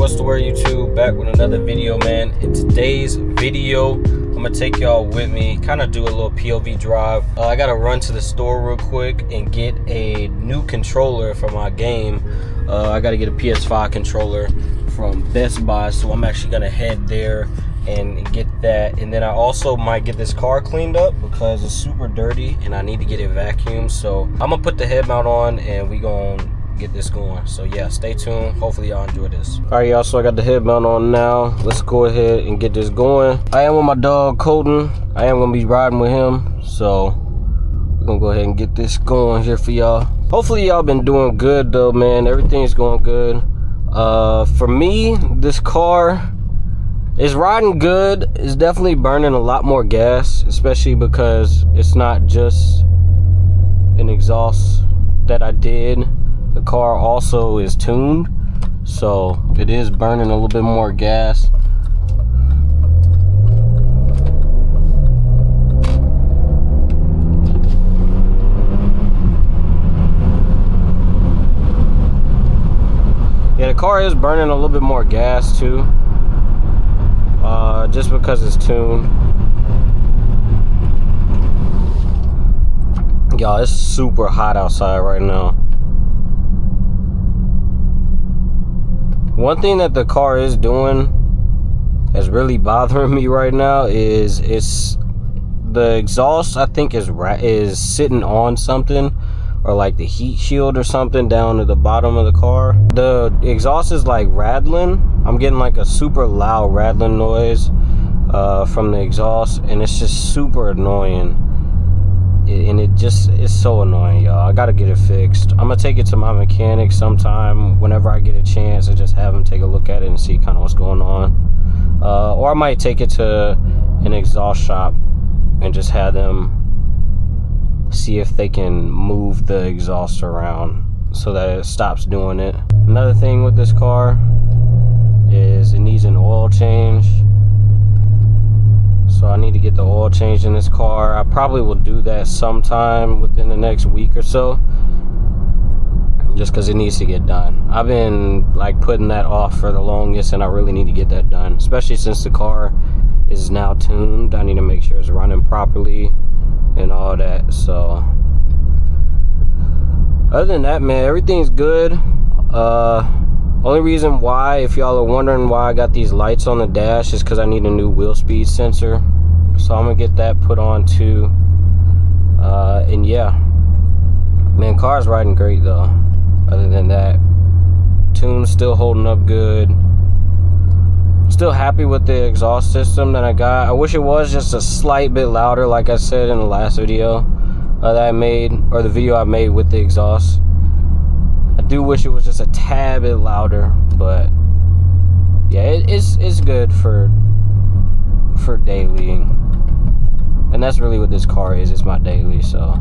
What's the word, YouTube? Back with another video, man. In today's video, I'm gonna take y'all with me, kind of do a little POV drive. I gotta run to the store real quick and get a new controller for my game. I gotta get a PS5 controller from Best Buy, so I'm actually gonna head there and get that. And then I also might get this car cleaned up because it's super dirty and I need to get it vacuumed. So I'm gonna put the head mount on and we gonna get this going. So yeah, stay tuned. Hopefully y'all enjoy this. All right, y'all, so I got the head mount on now. Let's go ahead and get this going. I am with my dog Colton. I am gonna be riding with him, so we're gonna go ahead and get this going here for y'all. Hopefully y'all been doing good though, man. Everything's going good. For me, this car is riding good. It's definitely burning a lot more gas, especially because it's not just an exhaust that I did. The car also is tuned, so it is burning a little bit more gas. Yeah, the car is burning a little bit more gas too, just because it's tuned. Y'all, it's super hot outside right now. One thing that the car is doing that's really bothering me right now is the exhaust, I think, is sitting on something, or like the heat shield or something down at the bottom of the car. The exhaust is like rattling. I'm getting like a super loud rattling noise from the exhaust, and it's just super annoying. And it's so annoying, y'all. I gotta get it fixed. I'm gonna take it to my mechanic sometime whenever I get a chance, and just have him take a look at it and see kind of what's going on. Or I might take it to an exhaust shop and just have them see if they can move the exhaust around so that it stops doing it. Another thing with this car is it needs an oil change. So I need to get the oil changed in this car. I probably will do that sometime within the next week or so, just because it needs to get done. I've been like putting that off for the longest, and I really need to get that done, especially since the car is now tuned. I need to make sure it's running properly and all that. So other than that, man, everything's good. Only reason why, if y'all are wondering why I got these lights on the dash, is because I need a new wheel speed sensor. So I'm gonna get that put on too. And yeah, man, car's riding great though. Other than that, tune's still holding up good. Still happy with the exhaust system that I got. I wish it was just a slight bit louder, like I said in the last video that I made, or the video I made with the exhaust. I do wish it was just a tad bit louder, but yeah, it's good for daily, and that's really what this car is. It's my daily. So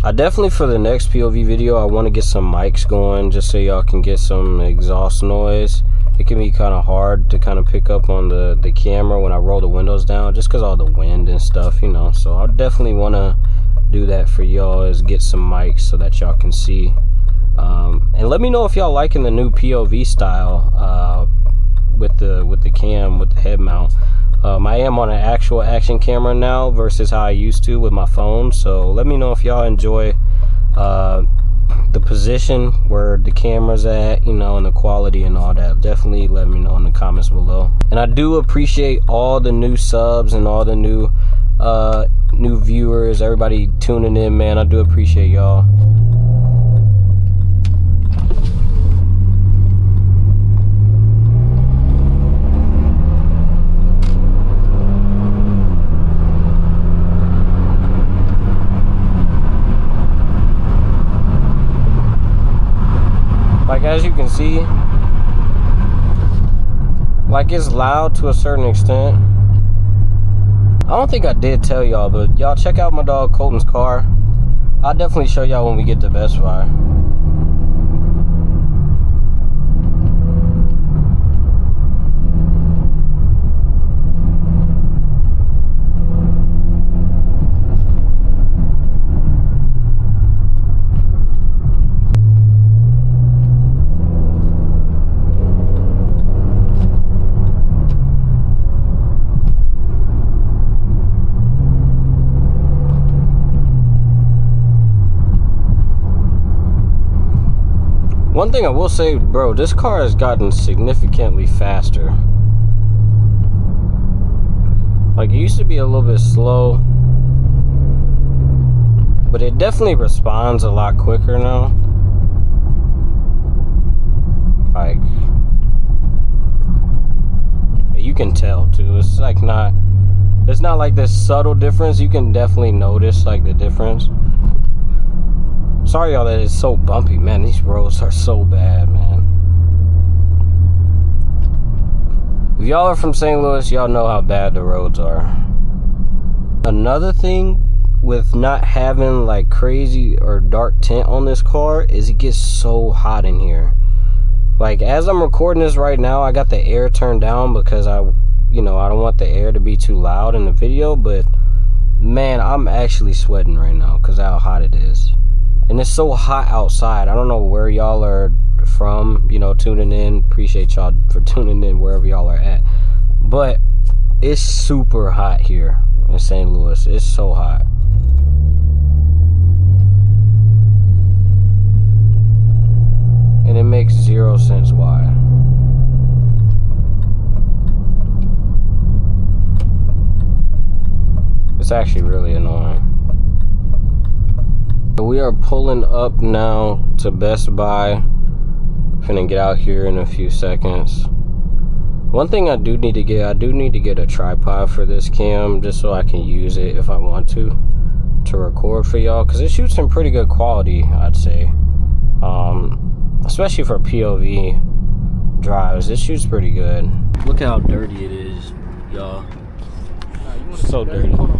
I definitely, for the next POV video, I want to get some mics going just so y'all can get some exhaust noise. It can be kind of hard to kind of pick up on the camera when I roll the windows down, just because all the wind and stuff, you know. So I definitely want to do that for y'all, is get some mics so that y'all can see. And let me know if y'all liking the new POV style with the cam, with the head mount. I am on an actual action camera now versus how I used to with my phone. So let me know if y'all enjoy the position where the camera's at, you know, and the quality and all that. Definitely let me know in the comments below. And I do appreciate all the new subs and all the new viewers, everybody tuning in, man. I do appreciate y'all. Like, as you can see, like, it's loud to a certain extent. I don't think I did tell y'all, but y'all check out my dog Colton's car. I'll definitely show y'all when we get to Best Buy. One thing I will say, bro, this car has gotten significantly faster. Like, it used to be a little bit slow, but it definitely responds a lot quicker now. Like, you can tell too. It's like not, it's not like this subtle difference. You can definitely notice like the difference. Sorry y'all that it's so bumpy, man. These roads are so bad, man. If y'all are from St. Louis, y'all know how bad the roads are. Another thing with not having like crazy or dark tint on this car is it gets so hot in here. Like, as I'm recording this right now, I got the air turned down because I don't want the air to be too loud in the video, but man, I'm actually sweating right now because of how hot it is. And it's so hot outside. I don't know where y'all are from, tuning in. Appreciate y'all for tuning in wherever y'all are at. But it's super hot here in St. Louis. It's so hot. And it makes 0 sense why. It's actually really annoying. We are pulling up now to Best Buy. Finna get out here in a few seconds. One thing I do need to get a tripod for this cam just so I can use it if I want to record for y'all, because it shoots in pretty good quality, I'd say. Especially for POV drives, it shoots pretty good. Look how dirty it is, y'all. So dirty. Hold on.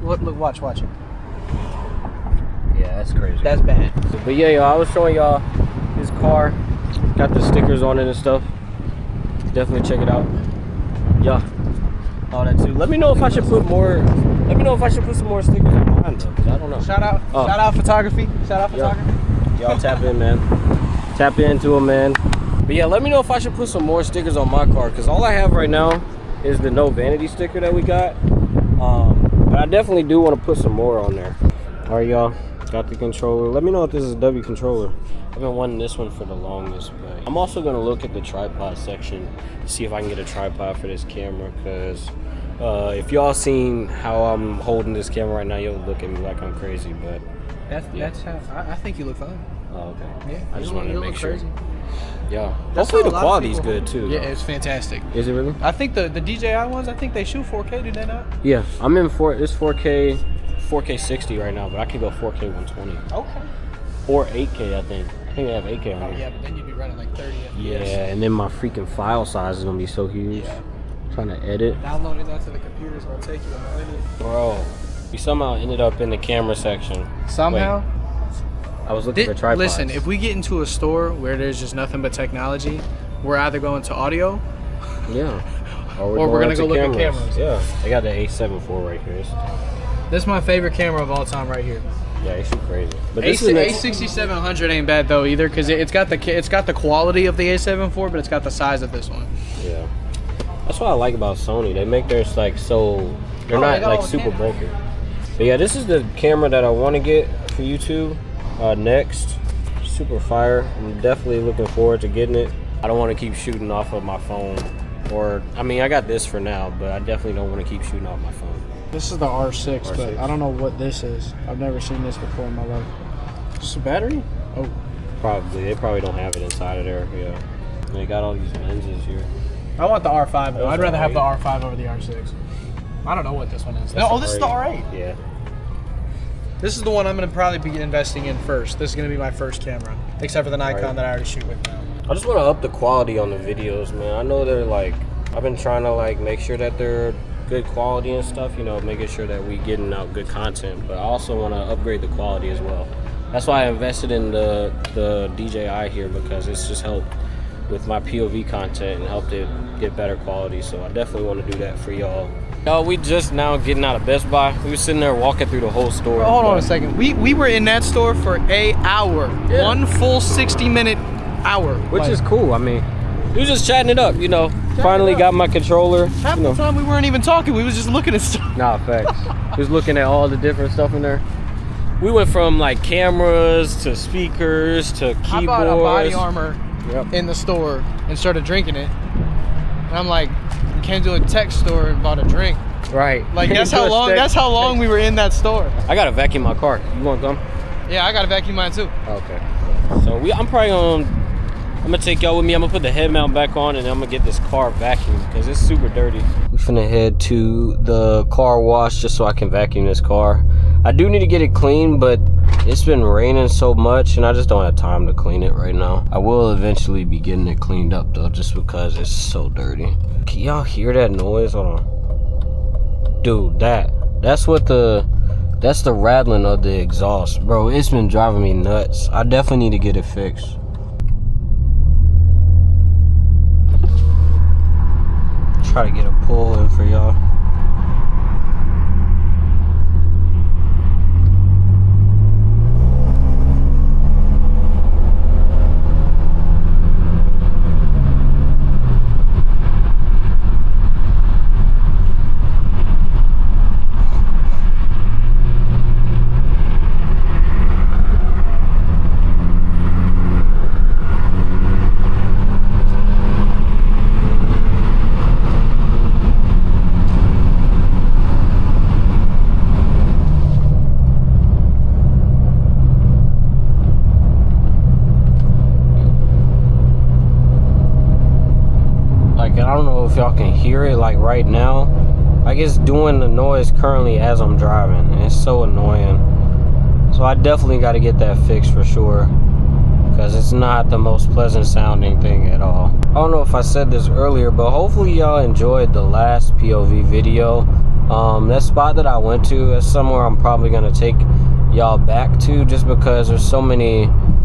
Look, watch it. Yeah, that's crazy. That's bad. But yeah, y'all, I was showing y'all this car. Got the stickers on it and stuff. Definitely check it out. Yeah, all that too. Let me know if I should put more. Let me know if I should put some more stickers on mine though, 'cause I don't know. Shout out photography. Shout out photography. Y'all tap in, man. Tap into them, man. But yeah, let me know if I should put some more stickers on my car, because all I have right now is the no vanity sticker that we got. But I definitely do want to put some more on there. All right, y'all. Got the controller. Let me know if this is a W controller. I've been wanting this one for the longest, but I'm also gonna look at the tripod section to see if I can get a tripod for this camera, because if y'all seen how I'm holding this camera right now, you'll look at me like I'm crazy, but that's how I think you look fine. Oh, okay. Yeah, I just wanted to make sure. Crazy. Yeah. Hopefully the quality's good too. Yeah, though. it's fantastic. Is it really? I think the DJI ones, I think they shoot 4K, do they not? Yeah, I'm in it's 4K 60 right now, but I can go 4K 120. Okay. Or 8K, I think. I think they have 8K on Oh here. yeah, but then you'd be running like 30 FPS. Yeah, and then my freaking file size is gonna be so huge. Yeah. Trying to edit. Downloading that to the computer is gonna take you a minute. Bro, we somehow ended up in the camera section. Somehow? Wait, I was looking for tripods. Listen, if we get into a store where there's just nothing but technology, we're either going to audio. Yeah. Or we're gonna go look at cameras. Yeah. They got the A7 IV right here. This is my favorite camera of all time right here. Yeah, they shoot crazy. But this A6700 ain't bad though either, because it's got the quality of the A7 IV, but it's got the size of this one. Yeah. That's what I like about Sony. They make theirs like so, they're not like super bulky. But yeah, this is the camera that I want to get for YouTube next. Super fire. I'm definitely looking forward to getting it. I don't want to keep shooting off of my phone, or I mean, I got this for now, but I definitely don't want to keep shooting off my phone. This is the R6, but I don't know what this is. I've never seen this before in my life. Is this a battery? Oh. Probably. They probably don't have it inside of there. Yeah. They got all these lenses here. I want the R5 though. I'd rather have the R5 over the R6. I don't know what this one is. Oh, this is the R8. Yeah. This is the one I'm going to probably be investing in first. This is going to be my first camera, except for the Nikon that I already shoot with now. I just want to up the quality on the videos, man. I know they're like, I've been trying to like make sure that they're good quality and stuff, making sure that we getting out good content, but I also want to upgrade the quality as well. That's why I invested in the DJI here, because it's just helped with my POV content and helped it get better quality. So I definitely want to do that for y'all. Y'all, we just now getting out of Best Buy. We were sitting there walking through the whole store. Bro, hold on a second. We were in that store for an hour. Yeah. One full 60-minute hour. Which is cool. I mean, we was just chatting it up, Finally got my controller. Half the time we weren't even talking. We was just looking at stuff. Nah, facts. Just looking at all the different stuff in there. We went from like cameras to speakers to keyboards. I bought a body armor Yep. in the store and started drinking it. And I'm like, came to a tech store and bought a drink. Right. Like that's how long we were in that store. I gotta vacuum my car. You want to come? Yeah, I gotta vacuum mine too. Okay. So I'm gonna take y'all with me. I'm gonna put the head mount back on and I'm gonna get this car vacuumed because it's super dirty. We finna head to the car wash just so I can vacuum this car. I do need to get it clean, but it's been raining so much and I just don't have time to clean it right now. I will eventually be getting it cleaned up though, just because it's so dirty. Can y'all hear that noise? Hold on. Dude, that's the rattling of the exhaust. Bro, it's been driving me nuts. I definitely need to get it fixed. Try to get a pull in for y'all. I don't know if y'all can hear it like right now. Like it's doing the noise currently as I'm driving and it's so annoying. So I definitely got to get that fixed for sure because it's not the most pleasant sounding thing at all. I don't know if I said this earlier, but hopefully y'all enjoyed the last POV video. That spot that I went to, that's somewhere I'm probably gonna take y'all back to just because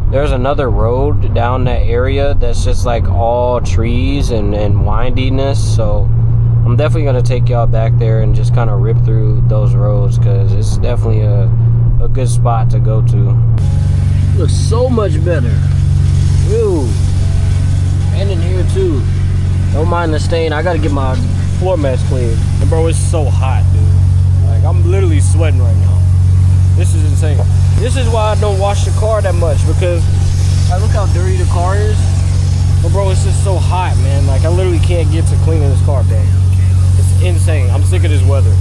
there's another road down that area that's just like all trees and windiness. So I'm definitely gonna take y'all back there and just kind of rip through those roads because it's definitely a good spot to go to. Looks so much better. Ooh. And in here too. Don't mind the stain. I gotta get my floor mats cleaned. And bro, it's so hot, dude. Like I'm literally sweating right now. This is insane. This is why I don't wash the car that much because like, look how dirty the car is. But bro, it's just so hot, man. Like I literally can't get to cleaning this car, bro. It's insane. I'm sick of this weather.